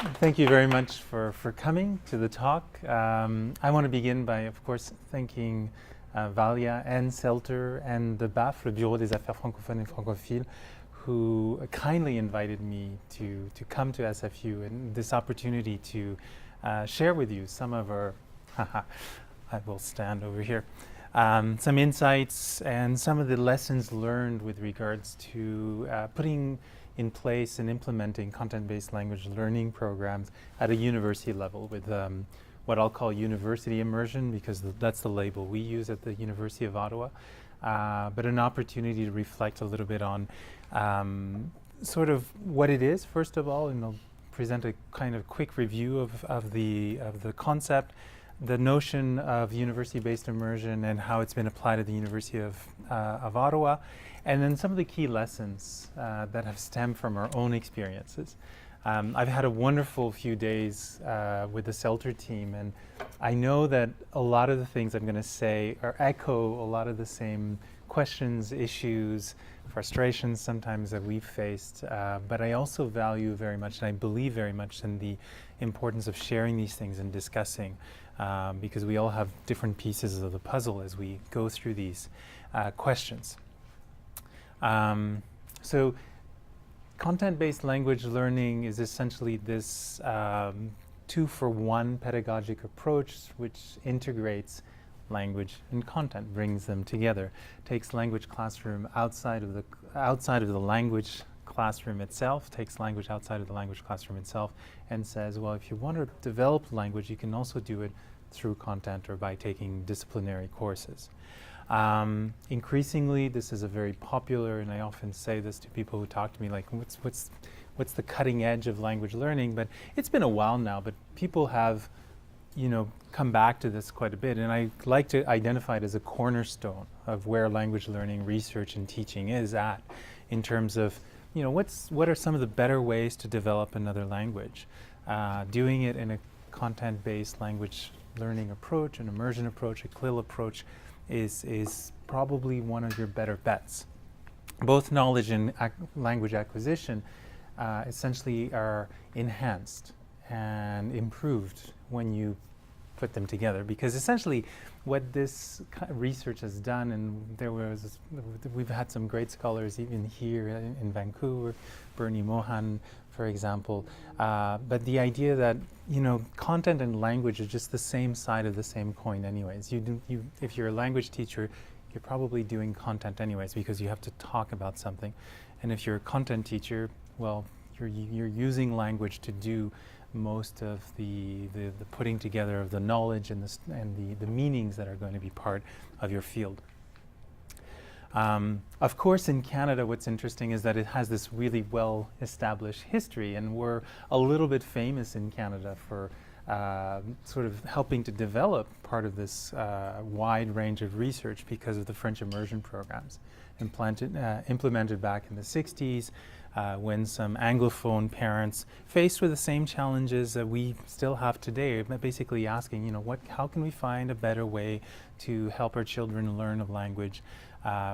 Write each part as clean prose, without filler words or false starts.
Thank you very much for coming to the talk. I want to begin by, of course, thanking Valia and CELLTR and the BAF, le Bureau des Affaires Francophones et Francophiles, who kindly invited me to come to SFU and this opportunity to share with you some of our, I will stand over here, some insights and some of the lessons learned with regards to putting in place and implementing content-based language learning programs at a university level with what I'll call university immersion, because that's the label we use at the University of Ottawa, but an opportunity to reflect a little bit on sort of what it is, first of all, and I'll present a kind of quick review of the concept, the notion of university-based immersion and how it's been applied at the University of Ottawa, and then some of the key lessons that have stemmed from our own experiences. I've had a wonderful few days with the CELLTR team, and I know that a lot of the things I'm going to say echo a lot of the same questions, issues, frustrations sometimes that we've faced, but I also value very much, and I believe very much in the importance of sharing these things and discussing, because we all have different pieces of the puzzle as we go through these questions. So content-based language learning is essentially this two-for-one pedagogic approach which integrates language and content, brings them together, takes language classroom outside of the language classroom itself, takes language outside of the language classroom itself, and says, well, if you want to develop language, you can also do it through content or by taking disciplinary courses. Increasingly, this is a very popular, and I often say this to people who talk to me, like, what's the cutting edge of language learning? But it's been a while now, but people have, come back to this quite a bit, and I like to identify it as a cornerstone of where language learning research and teaching is at, in terms of, what are some of the better ways to develop another language? Doing it in a content-based language learning approach, an immersion approach, a CLIL approach, is probably one of your better bets. Both knowledge and language acquisition essentially are enhanced and improved when you put them together, because essentially what this research has done, and we've had some great scholars even here in Vancouver, Bernie Mohan, for example, but the idea that content and language are just the same side of the same coin anyways. If you're a language teacher, you're probably doing content anyways because you have to talk about something, and if you're a content teacher, well, you're using language to do most of the putting together of the knowledge and the meanings that are going to be part of your field. Of course, in Canada, what's interesting is that it has this really well-established history, and we're a little bit famous in Canada for sort of helping to develop part of this wide range of research because of the French immersion programs implemented back in the 60s, when some Anglophone parents, faced with the same challenges that we still have today, basically asking, how can we find a better way to help our children learn a language?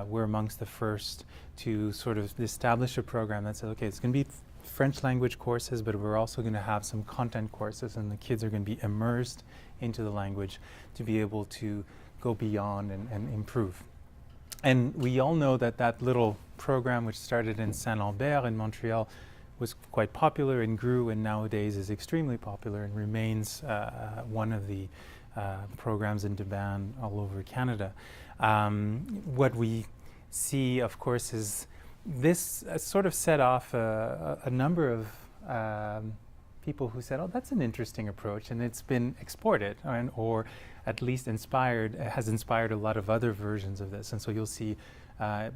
We're amongst the first to sort of establish a program that says, okay, it's going to be French language courses, but we're also going to have some content courses, and the kids are going to be immersed into the language to be able to go beyond and improve. And we all know that little program, which started in Saint-Lambert in Montreal, was quite popular and grew, and nowadays is extremely popular and remains one of the programs in demand all over Canada. What we see, of course, is this sort of set off a number of people who said, oh, that's an interesting approach, and it's been exported, or at least has inspired a lot of other versions of this. And so you'll see,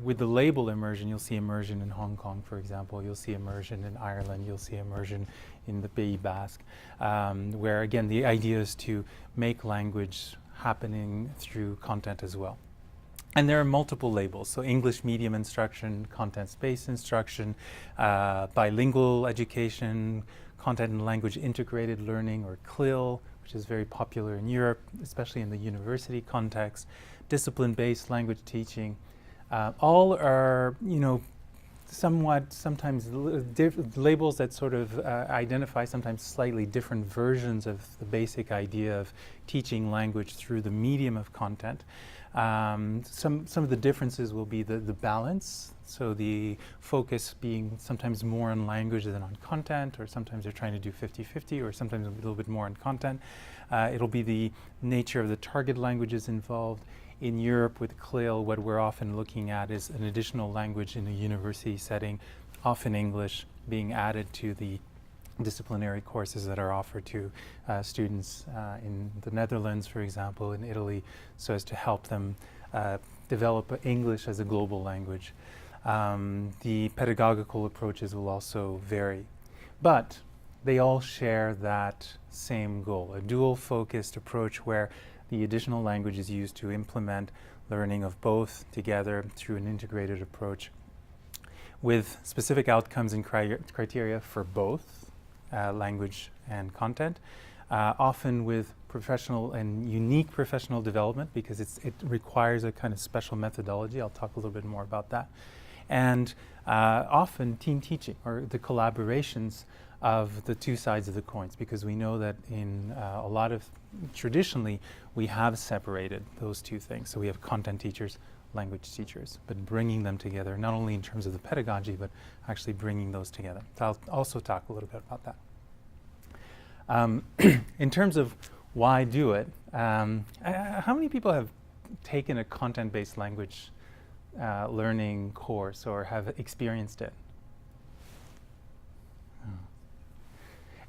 with the label immersion, you'll see immersion in Hong Kong, for example, you'll see immersion in Ireland, you'll see immersion in the Pays Basque, where again, the idea is to make language happening through content as well. And there are multiple labels, so English medium instruction, content-based instruction, bilingual education, content and language integrated learning, or CLIL, which is very popular in Europe, especially in the university context, discipline-based language teaching. All are, sometimes labels that sort of identify sometimes slightly different versions of the basic idea of teaching language through the medium of content. Some of the differences will be the balance, so the focus being sometimes more on language than on content, or sometimes they're trying to do 50-50, or sometimes a little bit more on content. It'll be the nature of the target languages involved. In Europe with CELLTR, what we're often looking at is an additional language in a university setting, often English, being added to the disciplinary courses that are offered to students in the Netherlands, for example, in Italy, so as to help them develop English as a global language. The pedagogical approaches will also vary, but they all share that same goal, a dual-focused approach where the additional language is used to implement learning of both together through an integrated approach with specific outcomes and criteria for both language and content, often with professional and unique professional development, because it requires a kind of special methodology. I'll talk a little bit more about that. And often team teaching, or the collaborations of the two sides of the coins, because we know that in a lot of, traditionally, we have separated those two things. So we have content teachers, language teachers, but bringing them together, not only in terms of the pedagogy, but actually bringing those together. So I'll also talk a little bit about that. In terms of why do it, how many people have taken a content-based language learning course or have experienced it?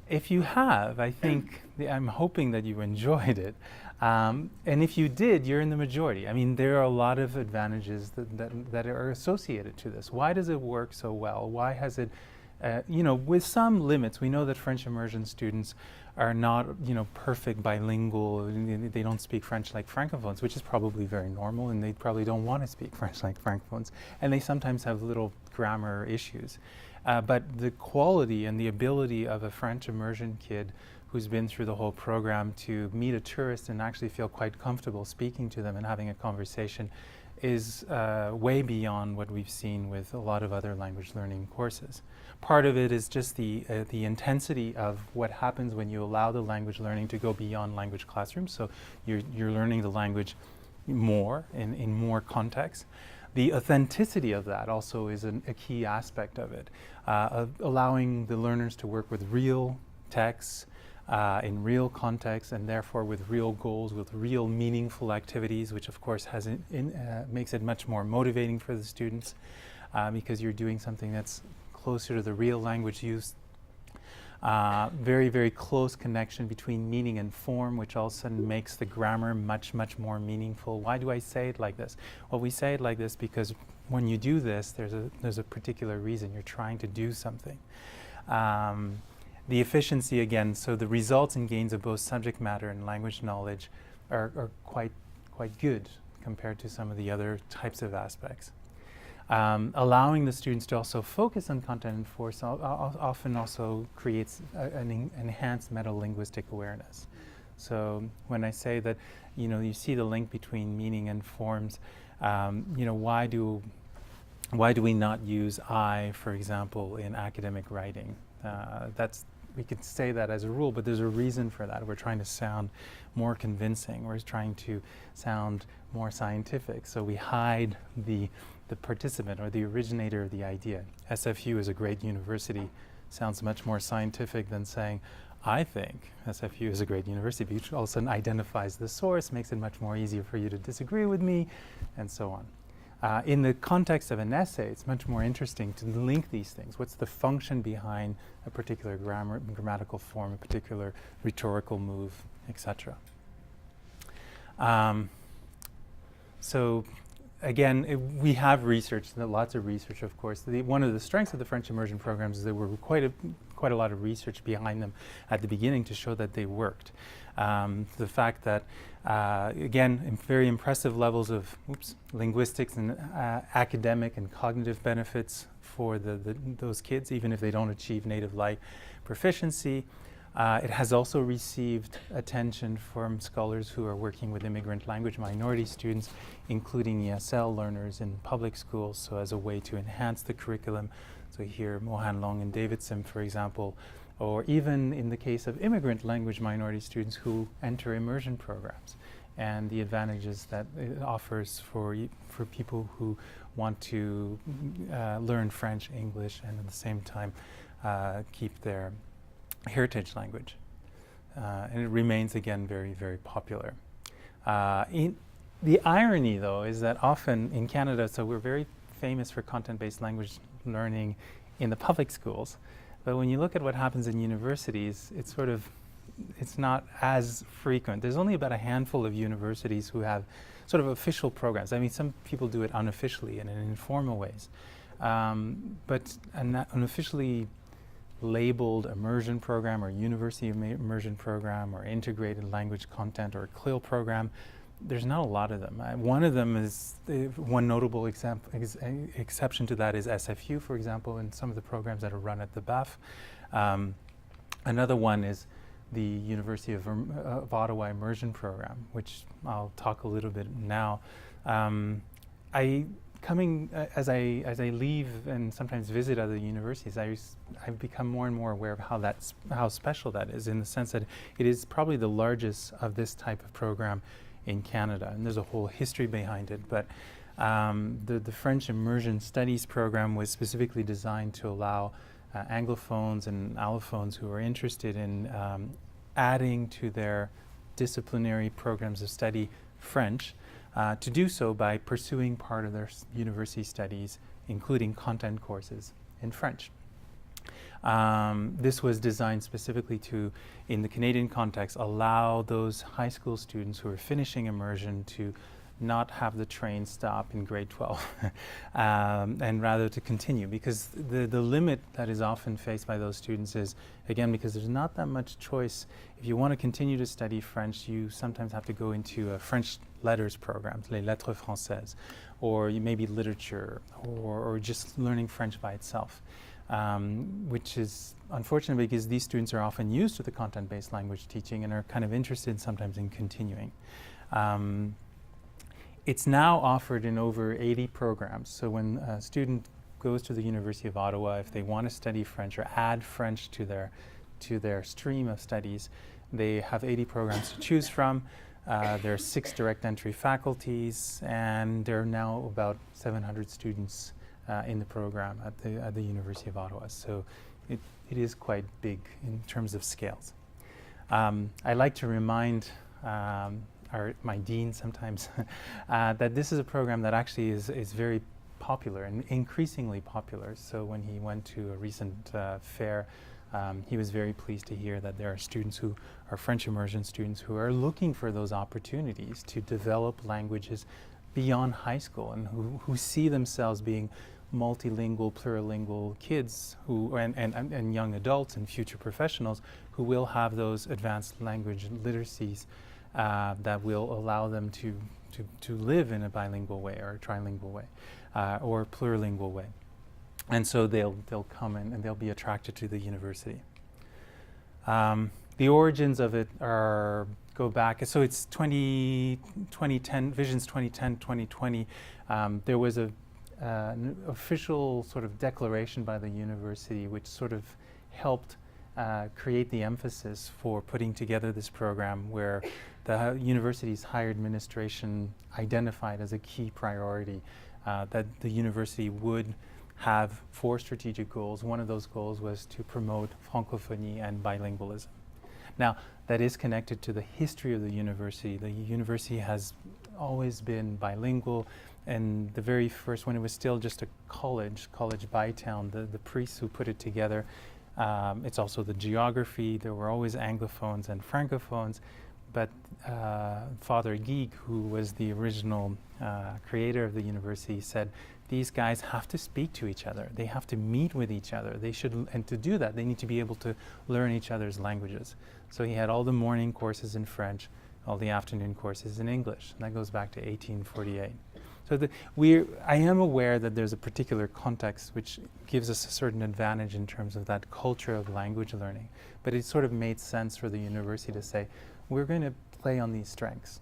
If you have, I think, I'm hoping that you enjoyed it. And if you did, you're in the majority. I mean, there are a lot of advantages that are associated to this. Why does it work so well? Why has it, with some limits, we know that French immersion students are not, perfect bilingual. They don't speak French like Francophones, which is probably very normal, and they probably don't want to speak French like Francophones. And they sometimes have little grammar issues. But the quality and the ability of a French immersion kid who's been through the whole program to meet a tourist and actually feel quite comfortable speaking to them and having a conversation is way beyond what we've seen with a lot of other language learning courses. Part of it is just the intensity of what happens when you allow the language learning to go beyond language classrooms. So you're learning the language more in more contexts. The authenticity of that also is a key aspect of it, of allowing the learners to work with real texts in real context, and therefore with real goals, with real meaningful activities, which of course makes it much more motivating for the students because you're doing something that's closer to the real language use. Very, very close connection between meaning and form, which all of a sudden makes the grammar much, much more meaningful. Why do I say it like this? Well, we say it like this because when you do this, there's a particular reason. You're trying to do something. The efficiency, again, so the results and gains of both subject matter and language knowledge are quite good compared to some of the other types of aspects. Allowing the students to also focus on content and force often also creates an enhanced meta-linguistic awareness. So when I say that, you see the link between meaning and forms, why do we not use I, for example, in academic writing? We could say that as a rule, but there's a reason for that. We're trying to sound more convincing. We're trying to sound more scientific. So we hide the participant or the originator of the idea. SFU is a great university. Sounds much more scientific than saying, I think SFU is a great university, which all of a sudden identifies the source, makes it much more easier for you to disagree with me, and so on. In the context of an essay, it's much more interesting to link these things. What's the function behind a particular grammatical form, a particular rhetorical move, etc. So again, we have research, lots of research, of course. One of the strengths of the French immersion programs is there were quite a lot of research behind them at the beginning to show that they worked. The fact that, again, very impressive levels of linguistics and academic and cognitive benefits for those kids, even if they don't achieve native-like proficiency. It has also received attention from scholars who are working with immigrant language minority students, including ESL learners in public schools, so as a way to enhance the curriculum. So here, Mohan Long and David Sim, for example, or even in the case of immigrant language minority students who enter immersion programs, and the advantages that it offers for people who want to learn French, English, and at the same time keep their heritage language. And it remains, again, very, very popular. The irony, though, is that often in Canada, so we're very famous for content-based language learning in the public schools, but when you look at what happens in universities, it's not as frequent. There's only about a handful of universities who have sort of official programs. I mean, some people do it unofficially and in informal ways, but an unofficially labeled immersion program or university immersion program or integrated language content or CLIL program, there's not a lot of them. One of them is, one notable exception to that is SFU, for example, and some of the programs that are run at the BAF. Another one is the University of Ottawa immersion program, which I'll talk a little bit now. As I leave and sometimes visit other universities, I've become more and more aware of how special that is, in the sense that it is probably the largest of this type of program in Canada, and there's a whole history behind it. But the French Immersion Studies program was specifically designed to allow Anglophones and Allophones who are interested in adding to their disciplinary programs of study French, to do so by pursuing part of their university studies, including content courses in French. This was designed specifically to, in the Canadian context, allow those high school students who are finishing immersion to not have the train stop in grade 12 and rather to continue, because the limit that is often faced by those students is, again, because there's not that much choice. If you want to continue to study French, you sometimes have to go into a French letters program, les lettres françaises, or maybe literature, or just learning French by itself, which is unfortunate because these students are often used to the content-based language teaching and are kind of interested sometimes in continuing. It's now offered in over 80 programs. So when a student goes to the University of Ottawa, if they want to study French or add French to their stream of studies, they have 80 programs to choose from. There are 6 direct entry faculties, and there are now about 700 students in the program at the University of Ottawa. So it is quite big in terms of scales. I like to remind my dean sometimes that this is a program that actually is very popular and increasingly popular. So when he went to a recent fair, he was very pleased to hear that there are students who are French immersion students who are looking for those opportunities to develop languages beyond high school, and who see themselves being multilingual, plurilingual kids and young adults and future professionals who will have those advanced language literacies that will allow them to live in a bilingual way or a trilingual way or plurilingual way. And so they'll come in and they'll be attracted to the university. The origins of it go back, so it's 2010, Visions 2010, 2020. There was an official sort of declaration by the university which sort of helped create the emphasis for putting together this program, where the university's higher administration identified as a key priority that the university would have 4 strategic goals. One of those goals was to promote francophonie and bilingualism. Now, that is connected to the history of the university. The university has always been bilingual, and the very first, when it was still just a college Bytown, the priests who put it together, it's also the geography. There were always Anglophones and Francophones, but Father Guigues, who was the original creator of the university, said these guys have to speak to each other. They have to meet with each other. They should, and to do that, they need to be able to learn each other's languages. So he had all the morning courses in French, all the afternoon courses in English. And that goes back to 1848. So I am aware that there's a particular context which gives us a certain advantage in terms of that culture of language learning. But it sort of made sense for the university to say, we're going to play on these strengths.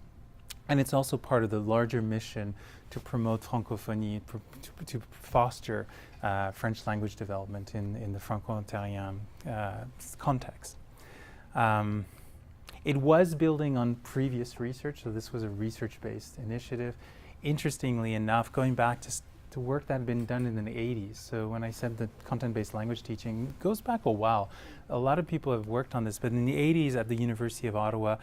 And it's also part of the larger mission to promote francophonie, to foster French language development in the Franco-Ontarien context. It was building on previous research, so this was a research-based initiative. Interestingly enough, going back to work that had been done in the 80s. So when I said that content-based language teaching goes back a while. A lot of people have worked on this, but in the 80s at the University of Ottawa,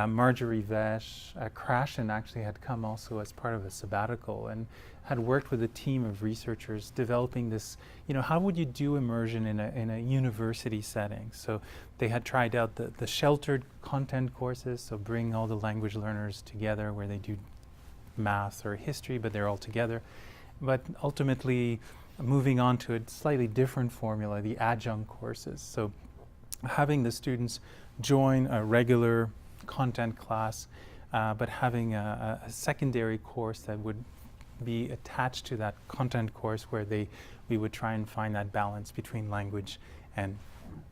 Marjorie Vesh, Krashen actually had come also as part of a sabbatical and had worked with a team of researchers developing this, how would you do immersion in a university setting? So they had tried out the sheltered content courses, so bring all the language learners together where they do math or history, but they're all together. But ultimately, moving on to a slightly different formula, the adjunct courses. So having the students join a regular content class, but having a secondary course that would be attached to that content course where we would try and find that balance between language and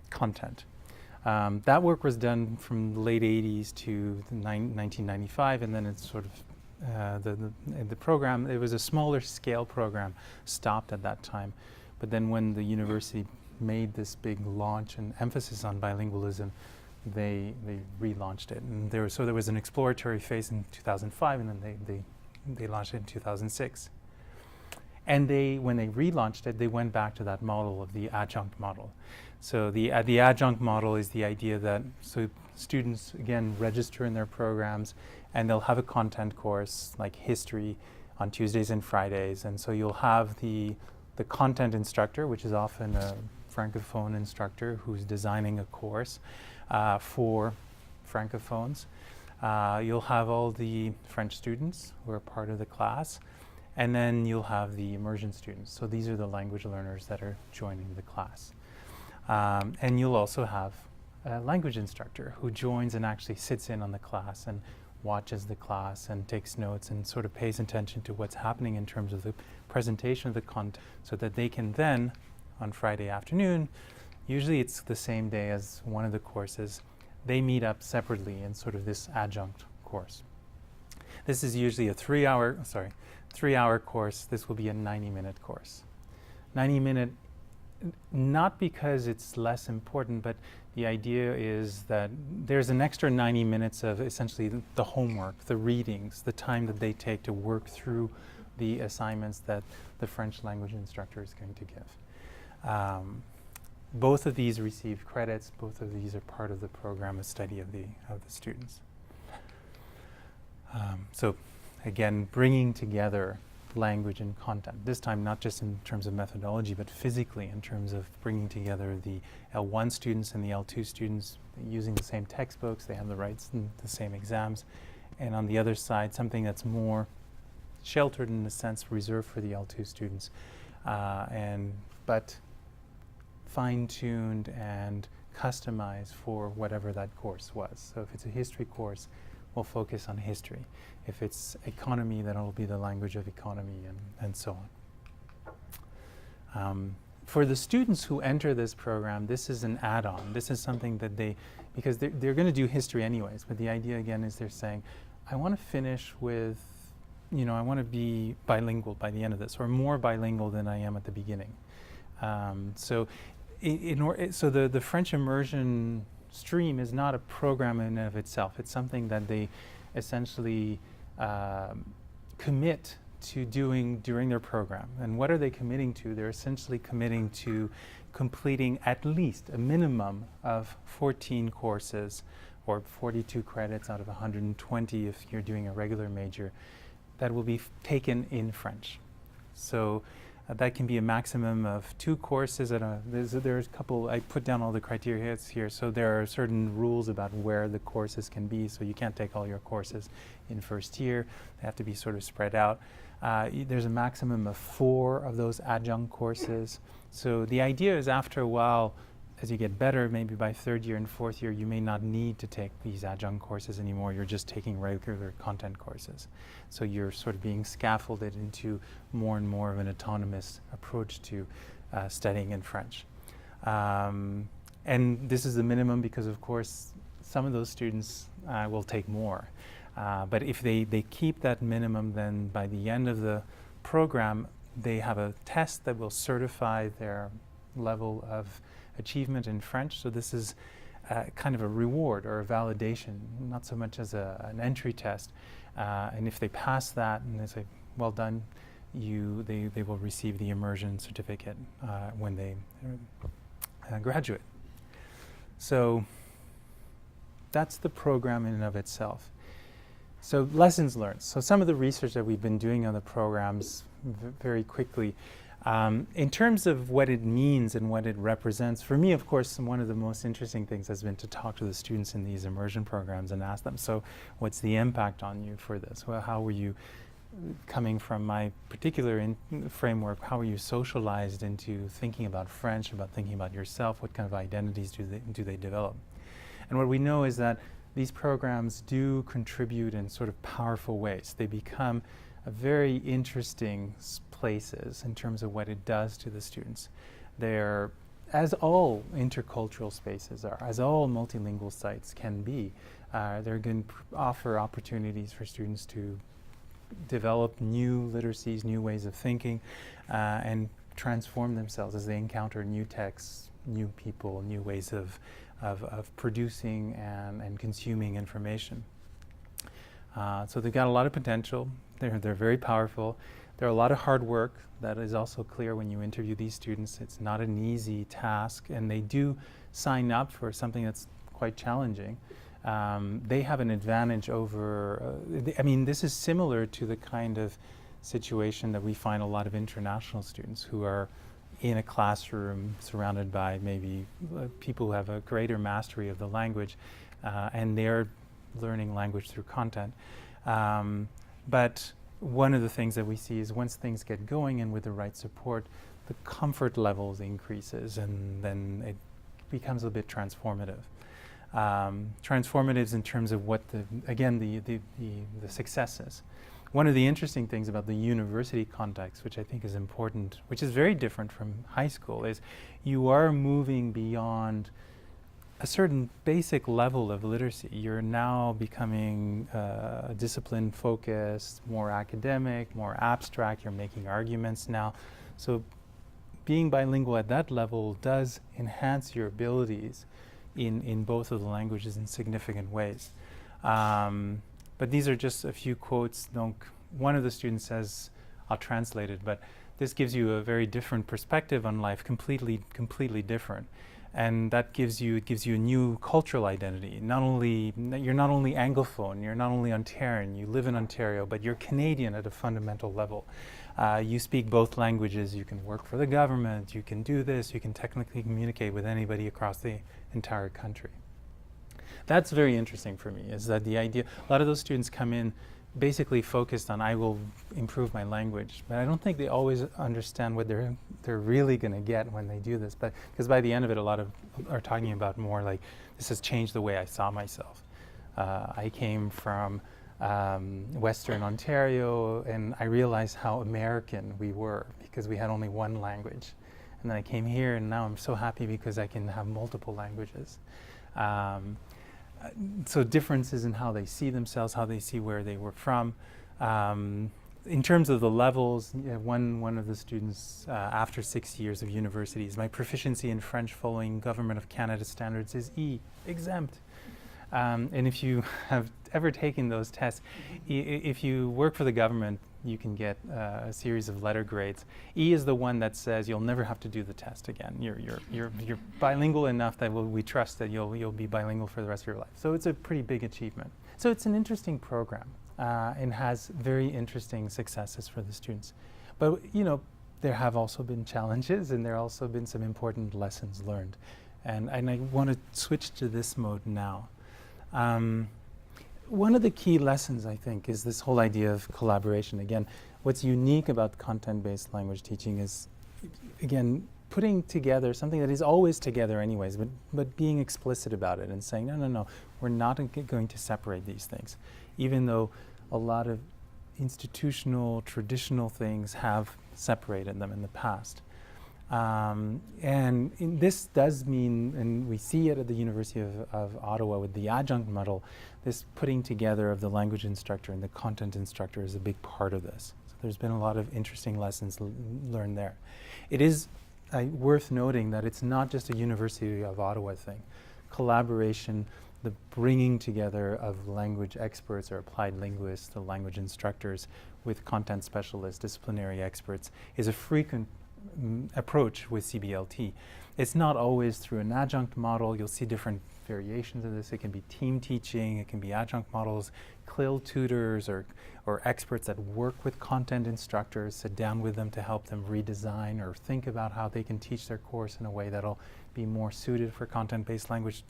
content. That work was done from the late 80s to 1995, and then it's sort of the program, it was a smaller scale program, stopped at that time. But then when the university made this big launch and emphasis on bilingualism, they relaunched it. And there was an exploratory phase in 2005, and then they launched it in 2006. And when they relaunched it, they went back to that model of the adjunct model. So the adjunct model is the idea that students, again, register in their programs, and they'll have a content course like history on Tuesdays and Fridays. And so you'll have the content instructor, which is often a francophone instructor who's designing a course for francophones. You'll have all the French students who are part of the class, and then you'll have the immersion students. So these are the language learners that are joining the class. And you'll also have a language instructor who joins and actually sits in on the class and watches the class and takes notes and sort of pays attention to what's happening in terms of the presentation of the content, so that they can then, on Friday afternoon, usually it's the same day as one of the courses, they meet up separately in sort of this adjunct course. This is usually a 3-hour course. This will be a 90-minute course. 90-minute, not because it's less important, but the idea is that there's an extra 90 minutes of essentially the homework, the readings, the time that they take to work through the assignments that the French language instructor is going to give. Both of these receive credits. Both of these are part of the program of study of the students. So again, bringing together language and content, this time not just in terms of methodology, but physically in terms of bringing together the L1 students and the L2 students using the same textbooks, they have the rights and the same exams, and on the other side, something that's more sheltered in a sense, reserved for the L2 students, but fine-tuned and customized for whatever that course was. So if it's a history course, we'll focus on history. If it's economy, then it'll be the language of economy, and so on. For the students who enter this program, this is an add-on. This is something that because they're going to do history anyways, but the idea again is they're saying, I want to finish with, I want to be bilingual by the end of this, or more bilingual than I am at the beginning. So the French immersion stream is not a program in and of itself. It's something that they essentially commit to doing during their program. And what are they committing to? They're essentially committing to completing at least a minimum of 14 courses, or 42 credits out of 120 if you're doing a regular major, that will be taken in French. So that can be a maximum of 2 courses. There's a couple, I put down all the criteria here. So there are certain rules about where the courses can be. So you can't take all your courses in first year. They have to be sort of spread out. There's a maximum of 4 of those adjunct courses. So the idea is after a while, as you get better, maybe by third year and fourth year, you may not need to take these adjunct courses anymore. You're just taking regular content courses. So you're sort of being scaffolded into more and more of an autonomous approach to studying in French. And this is the minimum because, of course, some of those students will take more. But if they keep that minimum, then by the end of the program, they have a test that will certify their level of achievement in French. So this is kind of a reward or a validation, not so much as an entry test. And if they pass that and they say, well done, they will receive the immersion certificate when they graduate. So that's the program in and of itself. So lessons learned. So some of the research that we've been doing on the programs very quickly. In terms of what it means and what it represents, for me, of course, one of the most interesting things has been to talk to the students in these immersion programs and ask them, so what's the impact on you for this? Well, how were you, coming from my particular framework, how were you socialized into thinking about French, about thinking about yourself? What kind of identities do they develop? And what we know is that these programs do contribute in sort of powerful ways. They become a very interesting places in terms of what it does to the students. They're, as all intercultural spaces are, as all multilingual sites can be, they're going to offer opportunities for students to develop new literacies, new ways of thinking, and transform themselves as they encounter new texts, new people, new ways of producing and consuming information. So they've got a lot of potential. They're very powerful. There are a lot of hard work. That is also clear when you interview these students. It's not an easy task, and they do sign up for something that's quite challenging. They have an advantage over, I mean, this is similar to the kind of situation that we find a lot of international students who are in a classroom surrounded by maybe people who have a greater mastery of the language, and they're learning language through content. But one of the things that we see is once things get going and with the right support, the comfort levels increases, and then it becomes a bit transformative. Transformatives in terms of what the successes. One of the interesting things about the university context, which I think is important, which is very different from high school, is you are moving beyond a certain basic level of literacy. You're now becoming discipline focused, more academic, more abstract. You're making arguments now. So being bilingual at that level does enhance your abilities in both of the languages in significant ways. But these are just a few quotes. One of the students says, I'll translate it, but this gives you a very different perspective on life, completely different. And that gives you a new cultural identity. You're not only Anglophone, you're not only Ontarian, you live in Ontario, but you're Canadian at a fundamental level. You speak both languages, you can work for the government, you can do this, you can technically communicate with anybody across the entire country. That's very interesting for me, is that the idea, a lot of those students come in basically focused on, I will improve my language, but I don't think they always understand what they're really going to get when they do this. But because by the end of it, a lot of are talking about more like, this has changed the way I saw myself. I came from Western Ontario, and I realized how American we were because we had only one language. And then I came here, and now I'm so happy because I can have multiple languages. So differences in how they see themselves, how they see where they were from. In terms of the levels, one of the students after 6 years of university is, my proficiency in French following Government of Canada standards is E, exempt. And if you have ever taken those tests, if you work for the government, you can get a series of letter grades. E is the one that says you'll never have to do the test again. You're bilingual enough that we trust that you'll be bilingual for the rest of your life. So it's a pretty big achievement. So it's an interesting program and has very interesting successes for the students. But there have also been challenges, and there have also been some important lessons learned. And I want to switch to this mode now. One of the key lessons, I think, is this whole idea of collaboration. Again, what's unique about content-based language teaching is, again, putting together something that is always together anyways, but being explicit about it and saying, no, we're not going to separate these things, even though a lot of institutional, traditional things have separated them in the past. And this does mean, and we see it at the University of Ottawa with the adjunct model, this putting together of the language instructor and the content instructor is a big part of this. So there's been a lot of interesting lessons learned there. It is worth noting that it's not just a University of Ottawa thing. Collaboration, the bringing together of language experts or applied linguists, the language instructors with content specialists, disciplinary experts, is a frequent approach with CBLT. It's not always through an adjunct model. You'll see different variations of this. It can be team teaching, it can be adjunct models, CLIL tutors or experts that work with content instructors, sit down with them to help them redesign or think about how they can teach their course in a way that'll be more suited for content-based language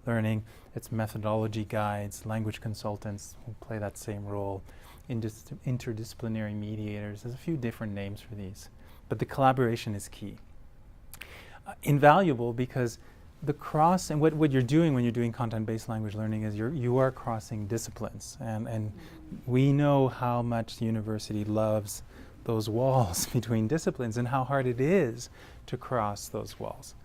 learning. It's methodology guides, language consultants who play that same role, interdisciplinary mediators. There's a few different names for these. But the collaboration is key. Invaluable because the cross, and what you're doing when you're doing content-based language learning is you are crossing disciplines. And we know how much the university loves those walls between disciplines and how hard it is to cross those walls.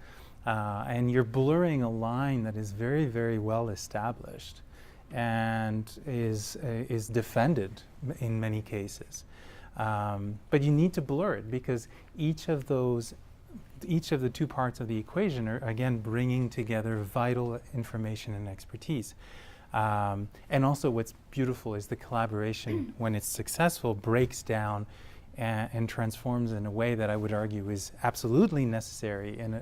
And you're blurring a line that is very, very well established and is defended in many cases. But you need to blur it because each of the two parts of the equation are, again, bringing together vital information and expertise. And also what's beautiful is the collaboration, when it's successful, breaks down and transforms in a way that I would argue is absolutely necessary in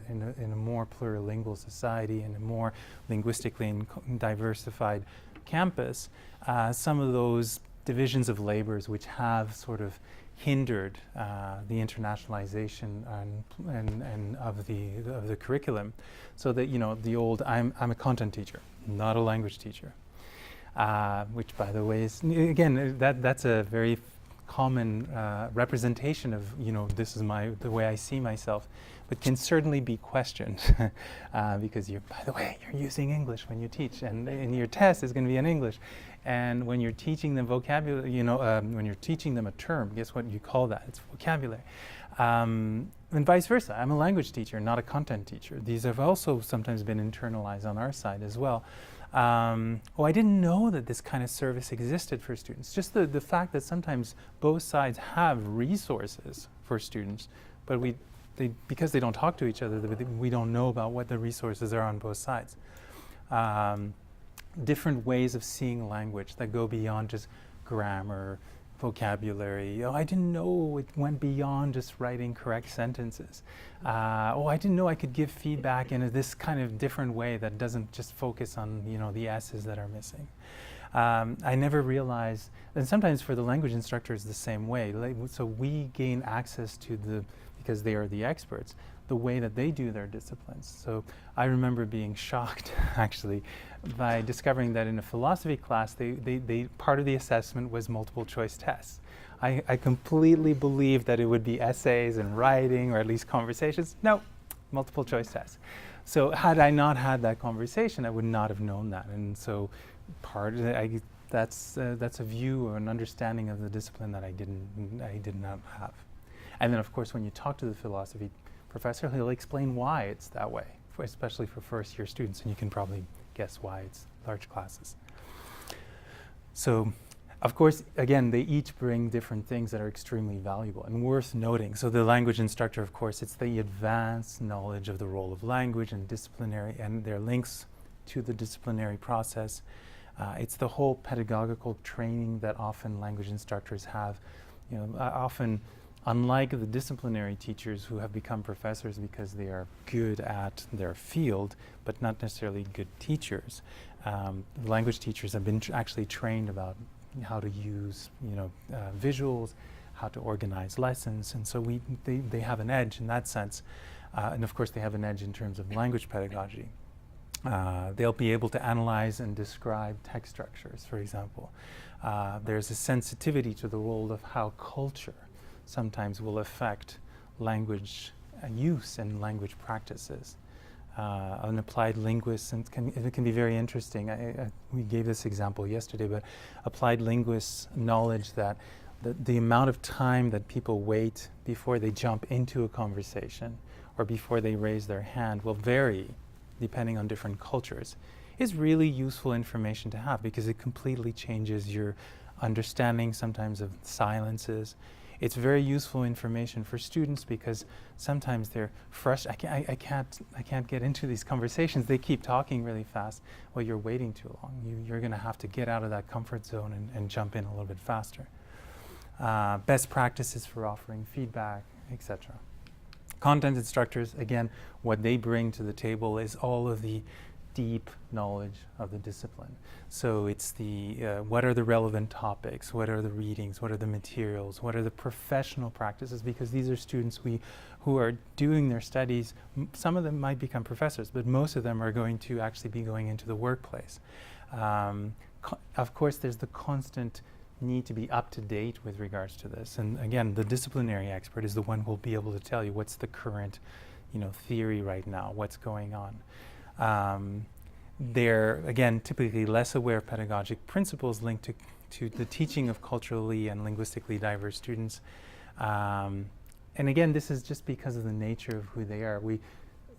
a more plurilingual society, in a more linguistically diversified campus. Some of those divisions of labors which have sort of hindered the internationalization and of the curriculum, so that the old I'm a content teacher, not a language teacher, which by the way is again that's a very common representation of this is the way I see myself, but can certainly be questioned because by the way you're using English when you teach, and your test is going to be in English. And when you're teaching them vocabulary, when you're teaching them a term, guess what you call that? It's vocabulary. And vice versa. I'm a language teacher, not a content teacher. These have also sometimes been internalized on our side as well. I didn't know that this kind of service existed for students. Just the fact that sometimes both sides have resources for students, but because they don't talk to each other, we don't know about what the resources are on both sides. Different ways of seeing language that go beyond just grammar, vocabulary. I didn't know it went beyond just writing correct sentences. I didn't know I could give feedback in this kind of different way that doesn't just focus on the S's that are missing. I never realized, and sometimes for the language instructors the same way. So we gain access to because they are the experts, the way that they do their disciplines. So I remember being shocked actually by discovering that in a philosophy class they part of the assessment was multiple choice tests. I completely believed that it would be essays and writing or at least conversations. No, multiple choice tests. So had I not had that conversation, I would not have known that. And so that's a view or an understanding of the discipline that I did not have. And then of course when you talk to the philosophy professor, he'll explain why it's that way, especially for first year students, and you can probably guess why it's large classes. So of course, again, they each bring different things that are extremely valuable and worth noting. So the language instructor, of course, it's the advanced knowledge of the role of language and disciplinary and their links to the disciplinary process. It's the whole pedagogical training that often language instructors have. Often, unlike the disciplinary teachers who have become professors because they are good at their field, but not necessarily good teachers, language teachers have been actually trained about how to use visuals, how to organize lessons, and so they have an edge in that sense. And of course they have an edge in terms of language pedagogy. They'll be able to analyze and describe text structures, for example. There's a sensitivity to the role of how culture sometimes will affect language use and language practices. An applied linguist, and it can be very interesting. We gave this example yesterday, but applied linguists knowledge that the amount of time that people wait before they jump into a conversation or before they raise their hand will vary depending on different cultures, is really useful information to have because it completely changes your understanding sometimes of silences. It's very useful information for students because sometimes they're frustrated. I can't get into these conversations. They keep talking really fast. Well, you're waiting too long. You're going to have to get out of that comfort zone and jump in a little bit faster. Best practices for offering feedback, etc. Content instructors, again, what they bring to the table is all of the deep knowledge of the discipline. So it's the what are the relevant topics, what are the readings, what are the materials, what are the professional practices, because these are students who are doing their studies. Some of them might become professors, but most of them are going to actually be going into the workplace. Of course, there's the constant need to be up to date with regards to this. And again, the disciplinary expert is the one who will be able to tell you what's the current, theory right now, what's going on. They're, again, typically less aware of pedagogic principles linked to the teaching of culturally and linguistically diverse students. And again, this is just because of the nature of who they are. We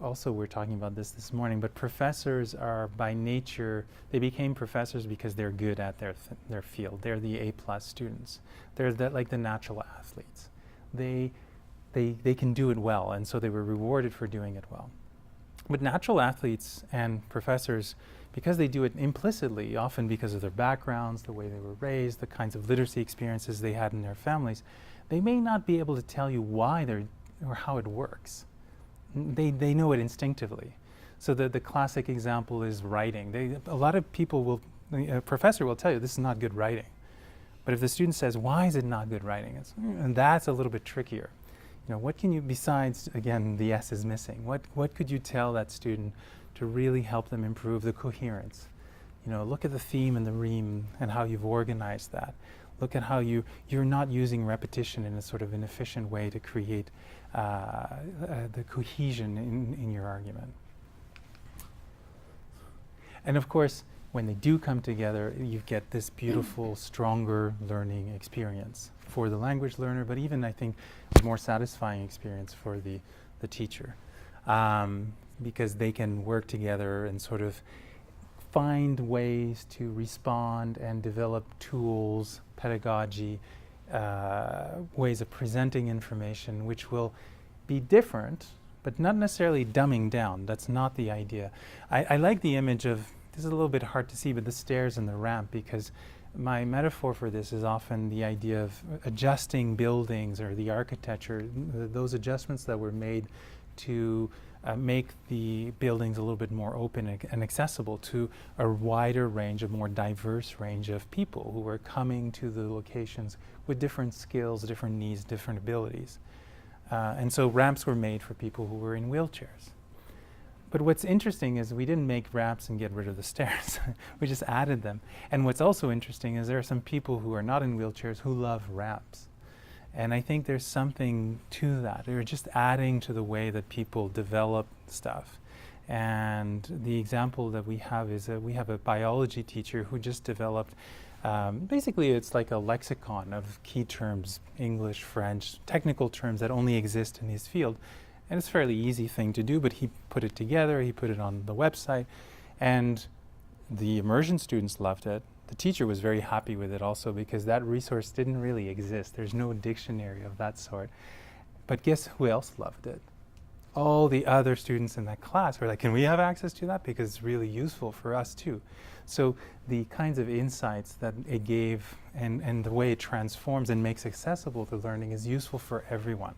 also were talking about this morning, but professors are by nature, they became professors because they're good at their field. They're the A+ students. They're like the natural athletes. They can do it well, and so they were rewarded for doing it well. But natural athletes and professors, because they do it implicitly, often because of their backgrounds, the way they were raised, the kinds of literacy experiences they had in their families, they may not be able to tell you why or how it works. They know it instinctively. So the classic example is writing. A lot of people a professor will tell you this is not good writing. But if the student says, why is it not good writing? And that's a little bit trickier. What can you, besides, again, the S is missing, what could you tell that student to really help them improve the coherence? Look at the theme and the rhyme and how you've organized that. Look at how you're not using repetition in a sort of an efficient way to create the cohesion in your argument. And of course, when they do come together, you get this beautiful, stronger learning experience for the language learner, but even, I think, a more satisfying experience for the teacher, because they can work together and sort of find ways to respond and develop tools, pedagogy, ways of presenting information, which will be different, but not necessarily dumbing down. That's not the idea. I like the image of, this is a little bit hard to see, but the stairs and the ramp, because my metaphor for this is often the idea of adjusting buildings or the architecture, those adjustments that were made to make the buildings a little bit more open and accessible to a wider range, a more diverse range of people who are coming to the locations with different skills, different needs, different abilities. And so ramps were made for people who were in wheelchairs. But what's interesting is we didn't make ramps and get rid of the stairs. We just added them. And what's also interesting is there are some people who are not in wheelchairs who love ramps. And I think there's something to that. They're just adding to the way that people develop stuff. And the example that we have is that we have a biology teacher who just developed, basically it's like a lexicon of key terms, English, French, technical terms that only exist in his field. And it's a fairly easy thing to do, but he put it together, he put it on the website, and the immersion students loved it. The teacher was very happy with it also because that resource didn't really exist. There's no dictionary of that sort. But guess who else loved it? All the other students in that class were like, can we have access to that? Because it's really useful for us too. So the kinds of insights that it gave and the way it transforms and makes accessible to learning is useful for everyone.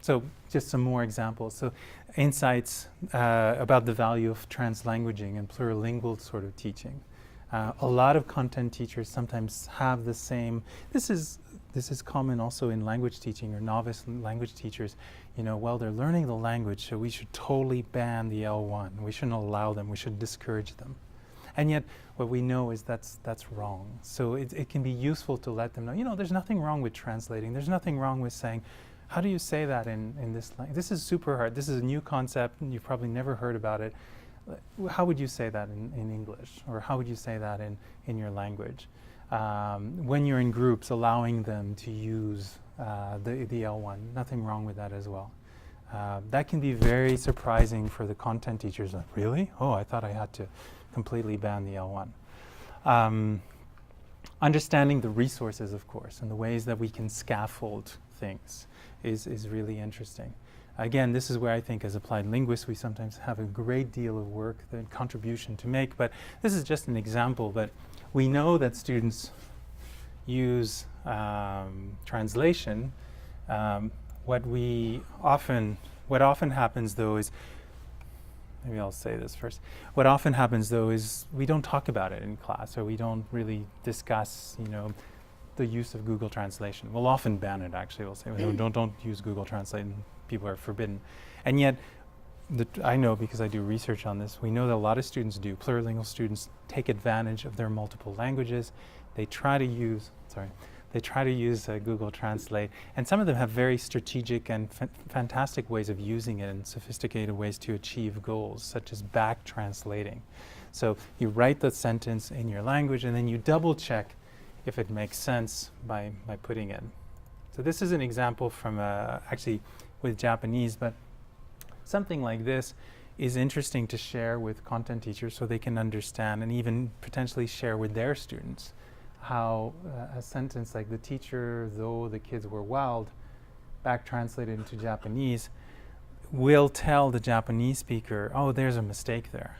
So just some more examples. So insights about the value of translanguaging and plurilingual sort of teaching. A lot of content teachers sometimes have the same, this is common also in language teaching or novice language teachers, well, they're learning the language, so we should totally ban the L1. We shouldn't allow them, we should discourage them. And yet what we know is that's wrong. So it can be useful to let them know, there's nothing wrong with translating. There's nothing wrong with saying, how do you say that in this language? This is super hard. This is a new concept, and you've probably never heard about it. How would you say that in English? Or how would you say that in your language? When you're in groups, allowing them to use the L1. Nothing wrong with that as well. That can be very surprising for the content teachers. Like, really? Oh, I thought I had to completely ban the L1. Understanding the resources, of course, and the ways that we can scaffold things is really interesting. Again, this is where I think as applied linguists we sometimes have a great deal of work and contribution to make, but this is just an example. But we know that students use translation. What often happens though is, maybe I'll say this first. What often happens though is we don't talk about it in class, or we don't really discuss, the use of Google Translation. We'll often ban it, actually. We'll say, don't use Google Translate, and people are forbidden. And yet, I know, because I do research on this, we know that a lot of students do. Plurilingual students take advantage of their multiple languages. They try to use, Google Translate, and some of them have very strategic and fantastic ways of using it, and sophisticated ways to achieve goals, such as back translating. So you write the sentence in your language, and then you double check if it makes sense by putting it. So this is an example from actually with Japanese, but something like this is interesting to share with content teachers so they can understand, and even potentially share with their students, how a sentence like "the teacher, though the kids were wild," back translated into Japanese, will tell the Japanese speaker, oh, there's a mistake there,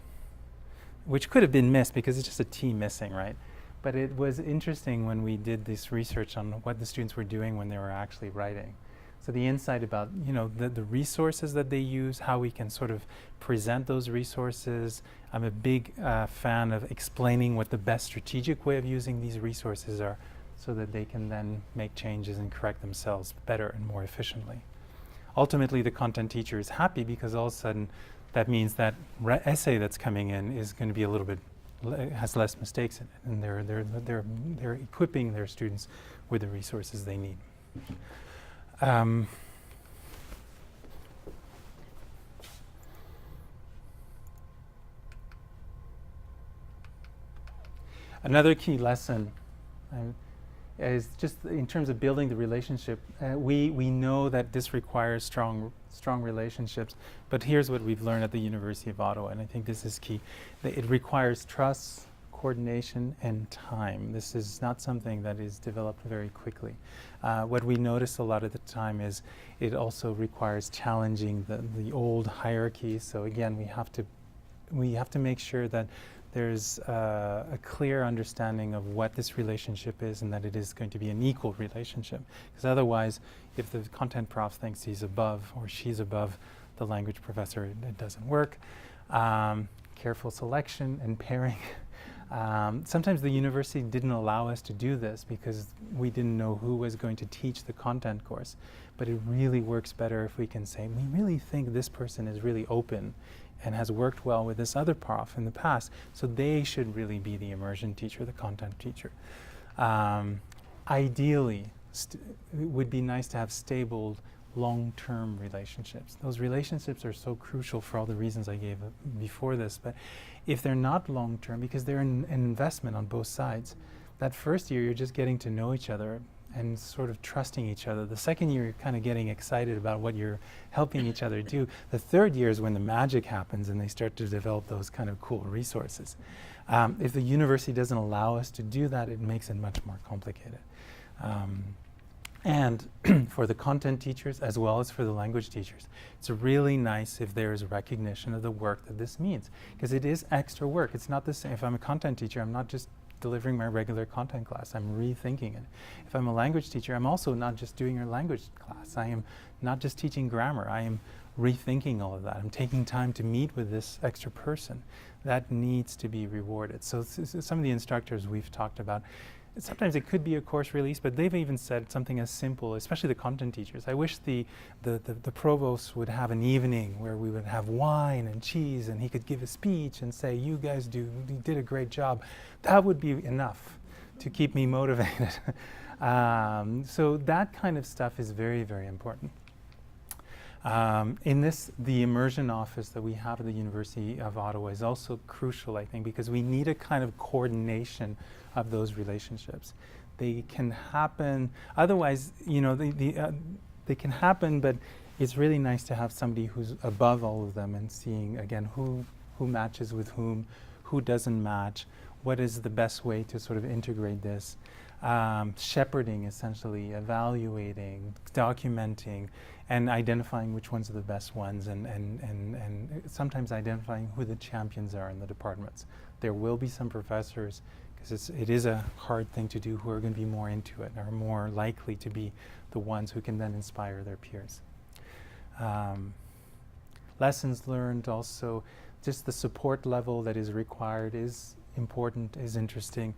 which could have been missed because it's just a T missing, right? But it was interesting when we did this research on what the students were doing when they were actually writing. So the insight about, the resources that they use, how we can sort of present those resources. I'm a big fan of explaining what the best strategic way of using these resources are, so that they can then make changes and correct themselves better and more efficiently. Ultimately, the content teacher is happy because all of a sudden that means that essay that's coming in is going to be a little bit has less mistakes in it, and they're equipping their students with the resources they need. Another key lesson is just in terms of building the relationship. We know that this requires strong relationships, but here's what we've learned at the University of Ottawa, and I think this is key. It requires trust, coordination, and time. This is not something that is developed very quickly. What we notice a lot of the time is it also requires challenging the old hierarchies. So again, we have to make sure that there's a clear understanding of what this relationship is, and that it is going to be an equal relationship. Because otherwise, if the content prof thinks he's above or she's above the language professor, it doesn't work. Careful selection and pairing. Sometimes the university didn't allow us to do this because we didn't know who was going to teach the content course. But it really works better if we can say, we really think this person is really open and has worked well with this other prof in the past, so they should really be the immersion teacher, the content teacher. Ideally, it would be nice to have stable, long-term relationships. Those relationships are so crucial for all the reasons I gave before this, but if they're not long-term, because they're an investment on both sides, that first year you're just getting to know each other and sort of trusting each other. The second year, you're kind of getting excited about what you're helping each other do. The third year is when the magic happens and they start to develop those kind of cool resources. If the university doesn't allow us to do that, it makes it much more complicated. And for the content teachers as well as for the language teachers, it's really nice if there is recognition of the work that this means, because it is extra work. It's not the same. If I'm a content teacher, I'm not just delivering my regular content class. I'm rethinking it. If I'm a language teacher, I'm also not just doing your language class. I am not just teaching grammar. I am rethinking all of that. I'm taking time to meet with this extra person. That needs to be rewarded. So some of the instructors we've talked about, sometimes it could be a course release, but they've even said something as simple, especially the content teachers. I wish the provost would have an evening where we would have wine and cheese and he could give a speech and say, you guys you did a great job. That would be enough to keep me motivated. So that kind of stuff is very, very important. In this, the immersion office that we have at the University of Ottawa is also crucial, I think, because we need a kind of coordination of those relationships. They can happen, otherwise, you know, they can happen, but it's really nice to have somebody who's above all of them and seeing, again, who matches with whom, who doesn't match, what is the best way to sort of integrate this. Shepherding, essentially, evaluating, documenting, and identifying which ones are the best ones, and sometimes identifying who the champions are in the departments. There will be some professors, because it is a hard thing to do, who are going to be more into it, are more likely to be the ones who can then inspire their peers. Lessons learned also, just the support level that is required is important, is interesting.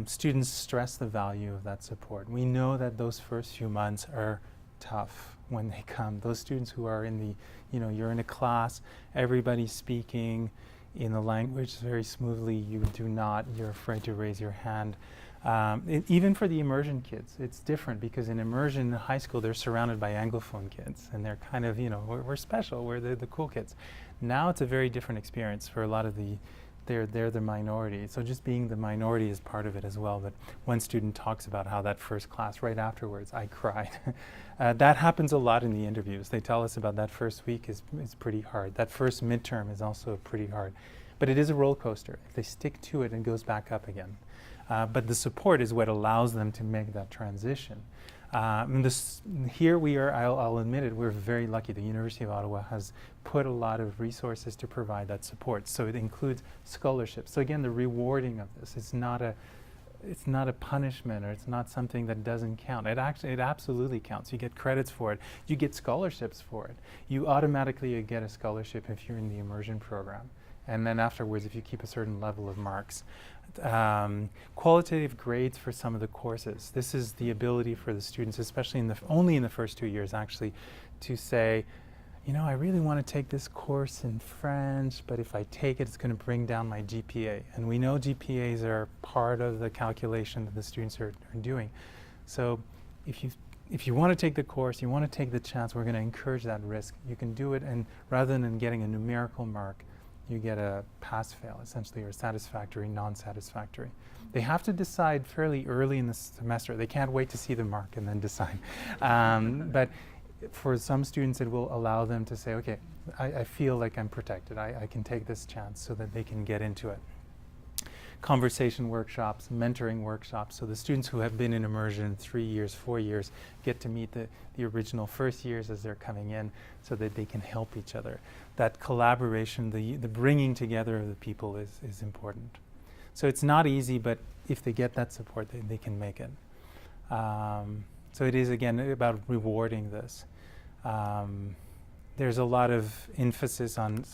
Students stress the value of that support. We know that those first few months are tough when they come. Those students who are in the, you know, you're in a class, everybody's speaking in the language very smoothly, you're afraid to raise your hand. Even for the immersion kids, it's different, because in immersion in high school, they're surrounded by Anglophone kids, and they're kind of, you know, we're special, we're the cool kids. Now it's a very different experience for a lot of they're the minority. So just being the minority is part of it as well. But one student talks about how that first class, right afterwards, I cried. That happens a lot in the interviews. They tell us about that first week is pretty hard. That first midterm is also pretty hard. But it is a roller coaster. If they stick to it, it goes back up again. But the support is what allows them to make that transition. Here we are, I'll admit it, we're very lucky. The University of Ottawa has put a lot of resources to provide that support. So it includes scholarships. So again, the rewarding of this, it's not a punishment, or it's not something that doesn't count. It absolutely counts. You get credits for it. You get scholarships for it. You automatically get a scholarship if you're in the immersion program. And then afterwards, if you keep a certain level of marks. Qualitative grades for some of the courses. This is the ability for the students, especially only in the first 2 years actually, to say, you know, I really want to take this course in French, but if I take it, it's going to bring down my GPA. And we know GPAs are part of the calculation that the students are doing. So if you want to take the course, you want to take the chance, we're going to encourage that risk. You can do it, and rather than getting a numerical mark, you get a pass-fail, essentially, or satisfactory, non-satisfactory. They have to decide fairly early in the semester. They can't wait to see the mark and then decide. But for some students, it will allow them to say, okay, I feel like I'm protected. I can take this chance, so that they can get into it. Conversation workshops, mentoring workshops. So the students who have been in immersion 3 years, 4 years, get to meet the original first years as they're coming in, so that they can help each other. That collaboration, the bringing together of the people is important. So it's not easy, but if they get that support, they can make it. So it is, again, about rewarding this. There's a lot of emphasis on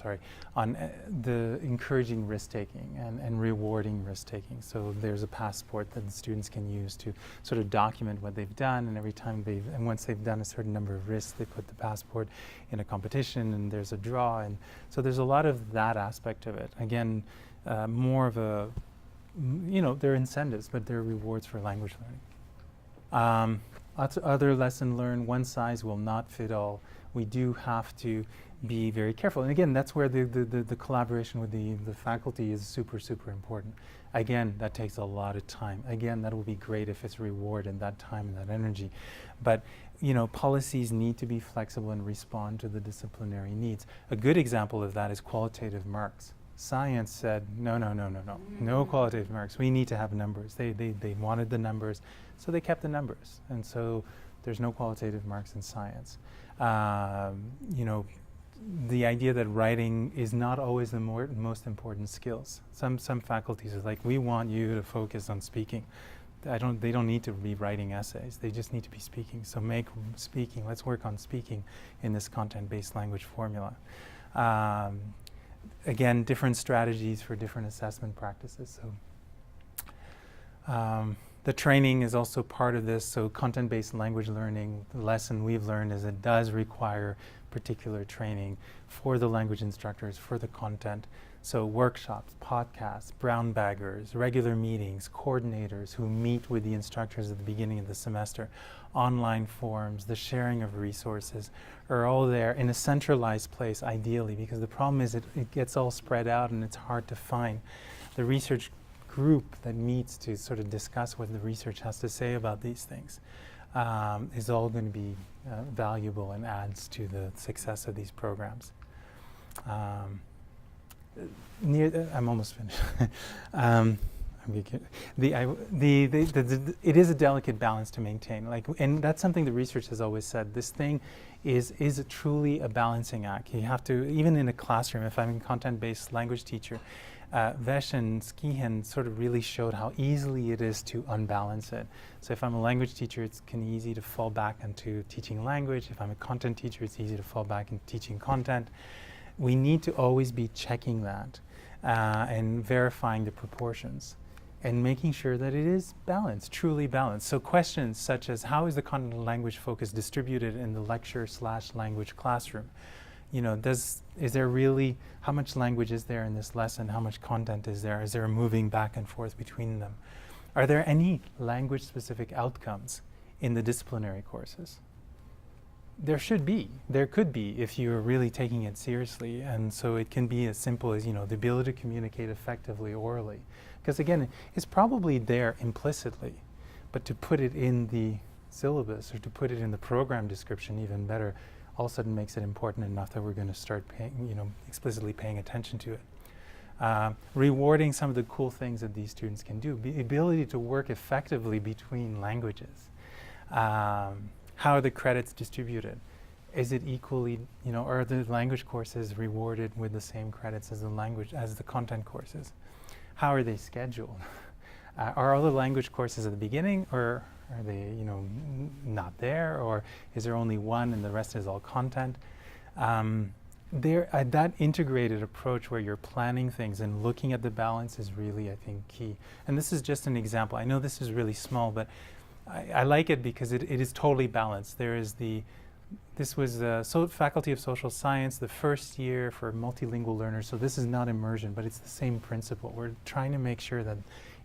the encouraging risk-taking and rewarding risk-taking. So there's a passport that the students can use to sort of document what they've done, and every time once they've done a certain number of risks, they put the passport in a competition, and there's a draw. And so there's a lot of that aspect of it. Again, more of a, you know, they're incentives, but they're rewards for language learning. Other lesson learned, one size will not fit all. We do have to be very careful. And again, that's where the collaboration with the faculty is super, super important. Again, that takes a lot of time. Again, that will be great if it's rewarded, that time and that energy. But, you know, policies need to be flexible and respond to the disciplinary needs. A good example of that is qualitative marks. Science said, no qualitative marks. We need to have numbers. They wanted the numbers, so they kept the numbers. And so there's no qualitative marks in science. You know, the idea that writing is not always the most important skills. Some faculties are like, we want you to focus on speaking. They don't need to be writing essays. They just need to be speaking. So make speaking. Let's work on speaking in this content-based language formula. Again, different strategies for different assessment practices. So the training is also part of this. So content-based language learning, the lesson we've learned is it does require particular training for the language instructors, for the content. So workshops, podcasts, brown baggers, regular meetings, coordinators who meet with the instructors at the beginning of the semester, online forums, the sharing of resources are all there in a centralized place, ideally, because the problem is it gets all spread out and it's hard to find. The research group that meets to sort of discuss what the research has to say about these things is all going to be valuable and adds to the success of these programs. I'm almost finished. It is a delicate balance to maintain, and that's something the research has always said. This thing is truly a balancing act. You have to, even in a classroom, if I'm a content-based language teacher, Vesh and Skihen sort of really showed how easily it is to unbalance it. So if I'm a language teacher, it's easy to fall back into teaching language. If I'm a content teacher, it's easy to fall back into teaching content. We need to always be checking that and verifying the proportions and making sure that it is balanced, truly balanced. So questions such as, how is the content and language focus distributed in the lecture/language classroom? You know, is there really, how much language is there in this lesson? How much content is there? Is there a moving back and forth between them? Are there any language-specific outcomes in the disciplinary courses? There should be. There could be if you're really taking it seriously. And so it can be as simple as, the ability to communicate effectively orally. Because again, it's probably there implicitly, but to put it in the syllabus or to put it in the program description, even better, all of a sudden makes it important enough that we're going to start paying, explicitly paying attention to it. Rewarding some of the cool things that these students can do, the ability to work effectively between languages. How are the credits distributed? Is it equally, are the language courses rewarded with the same credits as the content courses? How are they scheduled? Are all the language courses at the beginning, or are they, not there? Or is there only one and the rest is all content? That integrated approach where you're planning things and looking at the balance is really, I think, key. And this is just an example. I know this is really small, but I like it because it is totally balanced. This was Faculty of Social Science, the first year for multilingual learners. So this is not immersion, but it's the same principle. We're trying to make sure that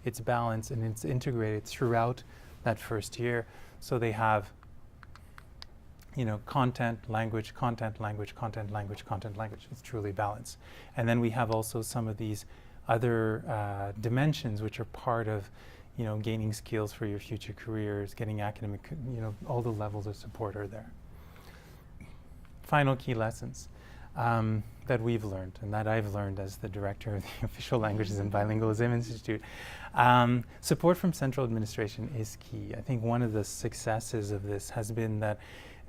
it's balanced and it's integrated throughout that first year. So they have, content, language, content, language, content, language, content, language. It's truly balanced. And then we have also some of these other dimensions which are part of gaining skills for your future careers, getting academic, all the levels of support are there. Final key lessons that we've learned and that I've learned as the director of the Official Languages and Bilingualism Institute. Support from central administration is key. I think one of the successes of this has been that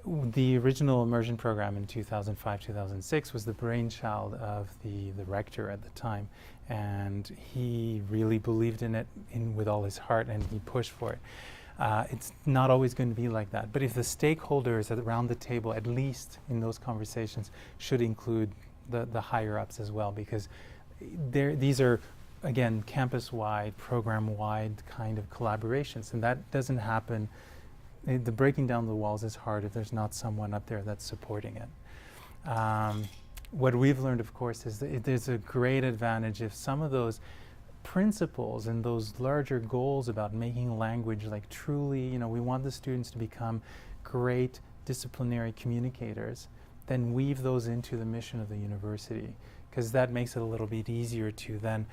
the original immersion program in 2005-2006 was the brainchild of the rector at the time, and he really believed in it with all his heart, and he pushed for it. It's not always going to be like that, but if the stakeholders around the table, at least in those conversations, should include the higher-ups as well, because these are, again, campus-wide, program-wide kind of collaborations, and that doesn't happen. The breaking down the walls is hard if there's not someone up there that's supporting it. What we've learned, of course, is that there's a great advantage if some of those principles and those larger goals about making language truly, we want the students to become great disciplinary communicators, then weave those into the mission of the university, because that makes it a little bit easier to then,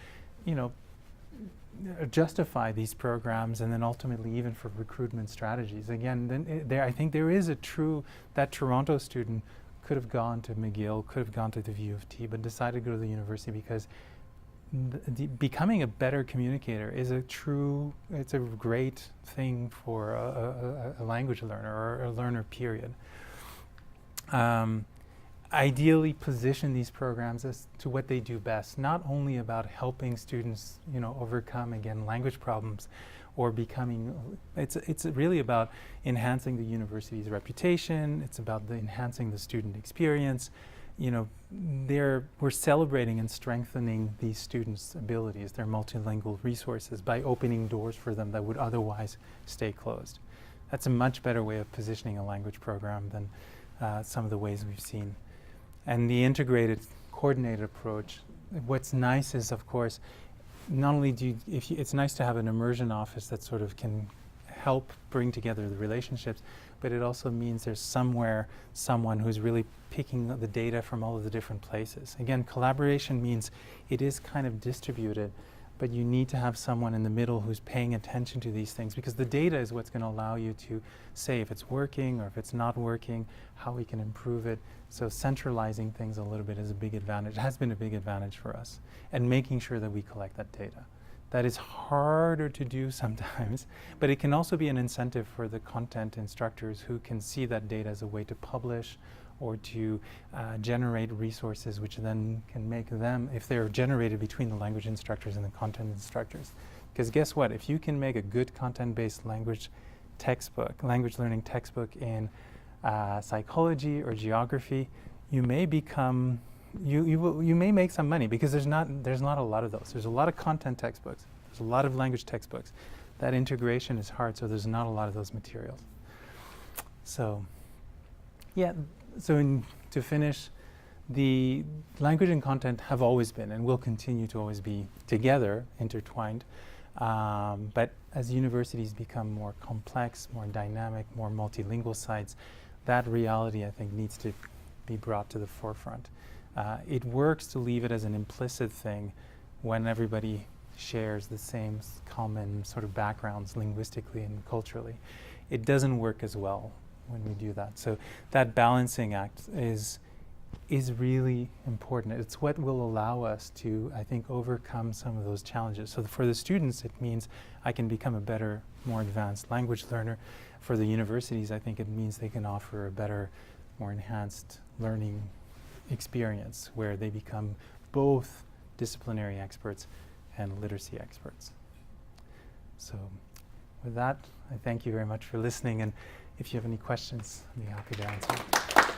justify these programs, and then ultimately even for recruitment strategies. Again, then I think there is that Toronto student could have gone to McGill, could have gone to the U of T, but decided to go to the university because becoming a better communicator is it's a great thing for a language learner or a learner, period. Ideally position these programs as to what they do best, not only about helping students, overcome, again, language problems or becoming, it's really about enhancing the university's reputation, it's about enhancing the student experience. We're celebrating and strengthening these students' abilities, their multilingual resources, by opening doors for them that would otherwise stay closed. That's a much better way of positioning a language program than some of the ways we've seen. And the integrated, coordinated approach, what's nice is, of course, not only do you, it's nice to have an immersion office that sort of can help bring together the relationships, but it also means there's someone who's really picking the data from all of the different places. Again, collaboration means it is kind of distributed, but you need to have someone in the middle who's paying attention to these things, because the data is what's going to allow you to say if it's working or if it's not working, how we can improve it. So centralizing things a little bit is a big advantage, has been a big advantage for us, and making sure that we collect that data. That is harder to do sometimes, but it can also be an incentive for the content instructors who can see that data as a way to publish or to generate resources which then can make them, if they're generated between the language instructors and the content instructors. Because guess what? If you can make a good content-based language learning textbook in psychology or geography, you may become, you may make some money, because there's not a lot of those. There's a lot of content textbooks. There's a lot of language textbooks. That integration is hard, so there's not a lot of those materials. So, yeah. So to finish, the language and content have always been and will continue to always be together, intertwined. But as universities become more complex, more dynamic, more multilingual sites, that reality, I think, needs to be brought to the forefront. It works to leave it as an implicit thing when everybody shares the same common sort of backgrounds linguistically and culturally. It doesn't work as well when we do that. So that balancing act is really important. It's what will allow us to, I think, overcome some of those challenges. So for the students, it means I can become a better, more advanced language learner. For the universities, I think it means they can offer a better, more enhanced learning experience where they become both disciplinary experts and literacy experts. So with that, I thank you very much for listening, and if you have any questions, I'd be happy to answer.